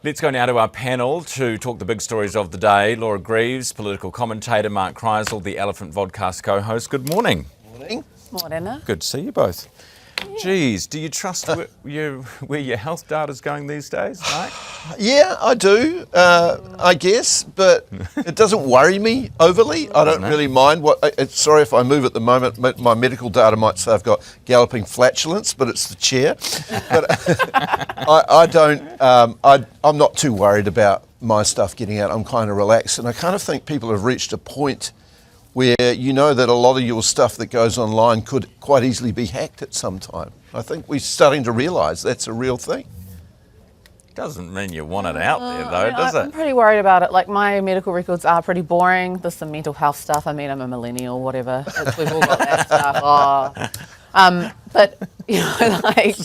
Let's go now to our panel to talk the big stories of the day. Lara Greaves, political commentator, Mark Crysell, the Elephant vodcast co-host. Good morning. Morning. Morning. Good to see you both. Geez, do you trust where your health data's going these days, Mike? Yeah, I do, I guess, but it doesn't worry me overly. I don't really mind. Sorry if I move at the moment. My medical data might say I've got galloping flatulence, but it's the chair. But I don't. I'm not too worried about my stuff getting out. I'm kind of relaxed, and I kind of think people have reached a point where you know that a lot of your stuff that goes online could quite easily be hacked at some time. I think we're starting to realise that's a real thing. Doesn't mean you want it out there, though, does it? I'm pretty worried about it. Like, my medical records are pretty boring. There's some mental health stuff. I mean, I'm a millennial, whatever. We've all got that stuff. But, you know, like,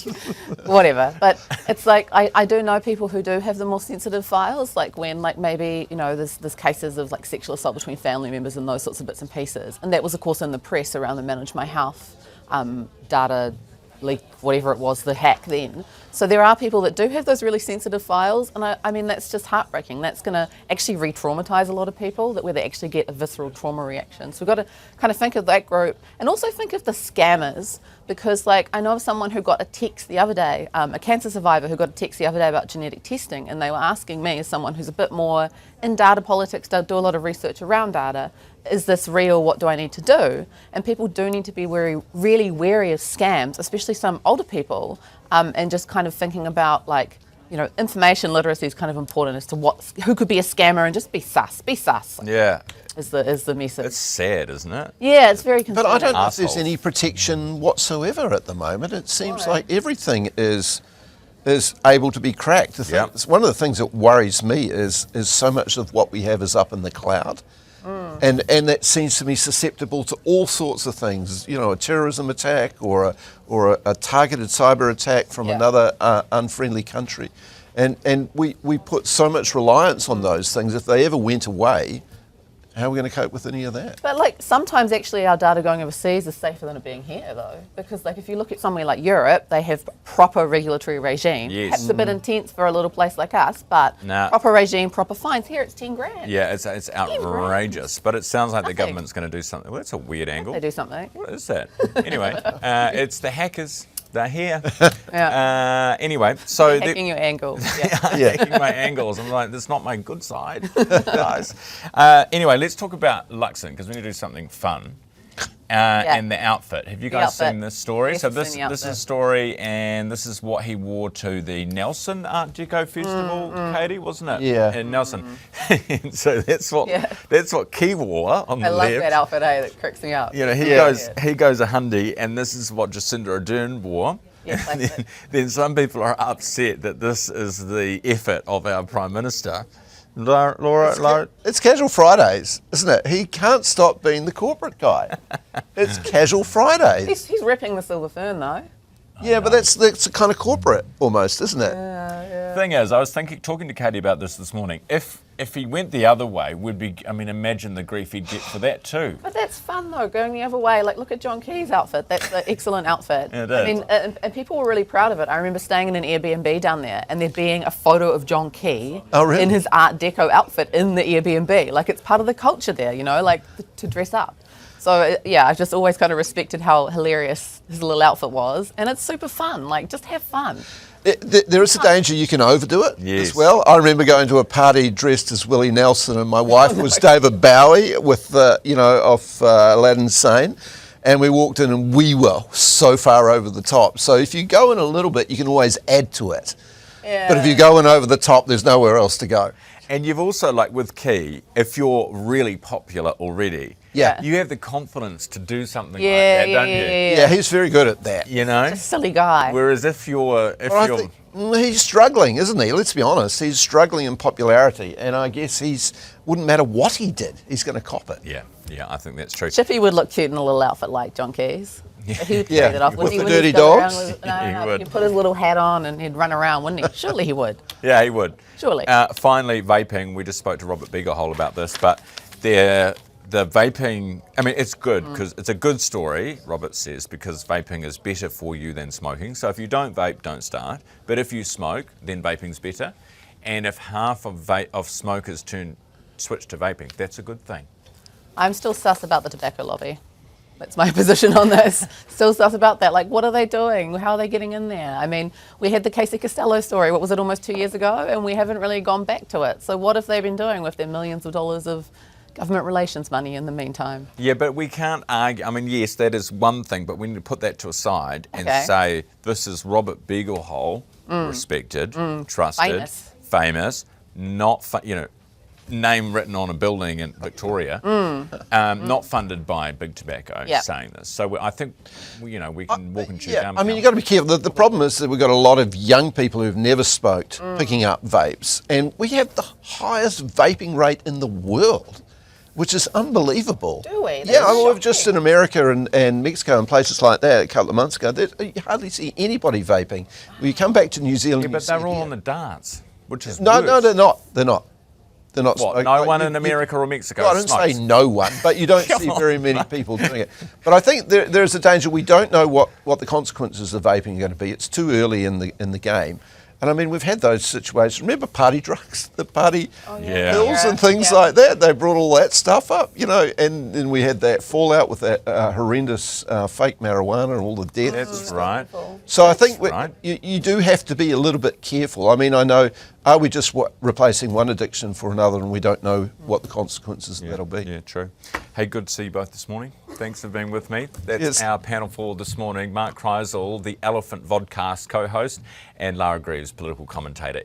whatever. But it's like, I do know people who do have the more sensitive files, like when, like, maybe, you know, there's cases of, like, sexual assault between family members and those sorts of bits and pieces. And that was, of course, in the press around the Manage My Health data leak, whatever it was, the hack then. So there are people that do have those really sensitive files, and I mean, that's just heartbreaking. That's going to actually re-traumatise a lot of people, where they actually get a visceral trauma reaction. So we've got to kind of think of that group, and also think of the scammers, because, like, I know of someone who got a text the other day, a cancer survivor who got a text the other day about genetic testing, and they were asking me, as someone who's a bit more in data politics, do a lot of research around data, is this real? What do I need to do? And people do need to be really wary of scams, especially some older people, and just kind of thinking about, like, you know, information literacy is kind of important as to who could be a scammer, and just be sus. Yeah. Is the message. It's sad, isn't it? Yeah, it's very concerning. But I don't know if there's any protection whatsoever at the moment. It seems like everything is able to be cracked. One of the things that worries me is so much of what we have is up in the cloud. And that seems to be susceptible to all sorts of things, you know, a terrorism attack or a targeted cyber attack from another unfriendly country. And we put so much reliance on those things. If they ever went away, how are we going to cope with any of that? But, like, sometimes actually our data going overseas is safer than it being here, though, because, like, if you look at somewhere like Europe, they have proper regulatory regime. Yes. Perhaps a bit intense for a little place like us, but proper regime, proper fines. Here it's 10 grand. Yeah, it's outrageous. But it sounds like the government's going to do something. Well, that's a weird angle. They do something. What is that? Anyway, it's the hackers. They're here. Anyway, so hacking your angles. Hacking my angles. I'm like, that's not my good side, guys. Anyway, let's talk about Luxons, because we need to do something fun. And the outfit. Have you guys seen this story? Yes, so this is a story, and this is what he wore to the Nelson Art Deco Festival, Katie, wasn't it? Yeah. In Nelson. So that's what Key wore on the left. I love that outfit, that cracks me up. You know, he goes a Hundy, and this is what Jacinda Ardern wore. Yes, then some people are upset that this is the effort of our Prime Minister. Lara? It's Casual Fridays, isn't it? He can't stop being the corporate guy. It's Casual Fridays. He's ripping the silver fern, though. Yeah, but that's kind of corporate almost, isn't it? Yeah. Thing is, I was talking to Katie about this morning. If he went the other way, imagine the grief he'd get for that too. But that's fun, though, going the other way. Like, look at John Key's outfit. That's an excellent outfit. It is. I mean, and people were really proud of it. I remember staying in an Airbnb down there, and there being a photo of John Key in his Art Deco outfit in the Airbnb. Like, it's part of the culture there, you know, like, to dress up. So, I've just always kind of respected how hilarious his little outfit was. And it's super fun. Like, just have fun. There is a danger you can overdo it as well. I remember going to a party dressed as Willie Nelson, and my wife was David Bowie with off Aladdin Sane, and we walked in and we were so far over the top. So if you go in a little bit, you can always add to it. Yeah. But if you go in over the top, there's nowhere else to go. And you've also, like with Key, if you're really popular already, you have the confidence to do something like that, don't you? Yeah, he's very good at that. You know? Just a silly guy. Whereas if you're he's struggling, isn't he? Let's be honest. He's struggling in popularity, and I guess wouldn't matter what he did, he's going to cop it. Yeah, I think that's true. Chippy would look cute in a little outfit like John Key's. He would carry that off. With the dirty dogs? He'd put his little hat on and he'd run around, wouldn't he? Surely he would. Yeah, he would. Surely. Finally, vaping. We just spoke to Robert Beagerhole about this, but the vaping, I mean, it's good because it's a good story, Robert says, because vaping is better for you than smoking. So if you don't vape, don't start. But if you smoke, then vaping's better. And if half of smokers switch to vaping, that's a good thing. I'm still sus about the tobacco lobby. That's my position on this. Still sus about that. Like, what are they doing? How are they getting in there? I mean, we had the Casey Costello story, what was it, almost 2 years ago? And we haven't really gone back to it. So what have they been doing with their millions of dollars of government relations money in the meantime? Yeah, but we can't argue. I mean, yes, that is one thing, but we need to put that to a side and say, this is Robert Beaglehole, respected, trusted, famous, not, name written on a building in Victoria, not funded by Big Tobacco, saying this. So I think, we can walk and chew gum. I mean, you've got to be careful. The problem is that we've got a lot of young people who've never smoked picking up vapes, and we have the highest vaping rate in the world, which is unbelievable. Do we? Yeah, I mean, we've just in America and Mexico and places like that a couple of months ago, you hardly see anybody vaping. When you come back to New Zealand, but they're all on the darts, which is No, worse. they're not. They're not. They're not. What, no one in America or Mexico I don't smokes? say no one, but you don't see very many people doing it. But I think there's a danger. We don't know what the consequences of vaping are going to be. It's too early in the game. And I mean, we've had those situations. Remember party drugs, the party pills and things like that? They brought all that stuff up, and then we had that fallout with that horrendous fake marijuana and all the death. That's right. So I think you do have to be a little bit careful. I mean, I know, are we just replacing one addiction for another, and we don't know what the consequences of that'll be? Yeah, true. Hey, good to see you both this morning. Thanks for being with me. That's our panel for this morning. Mark Crysell, the Elephant Vodcast co-host, and Lara Greaves, political commentator.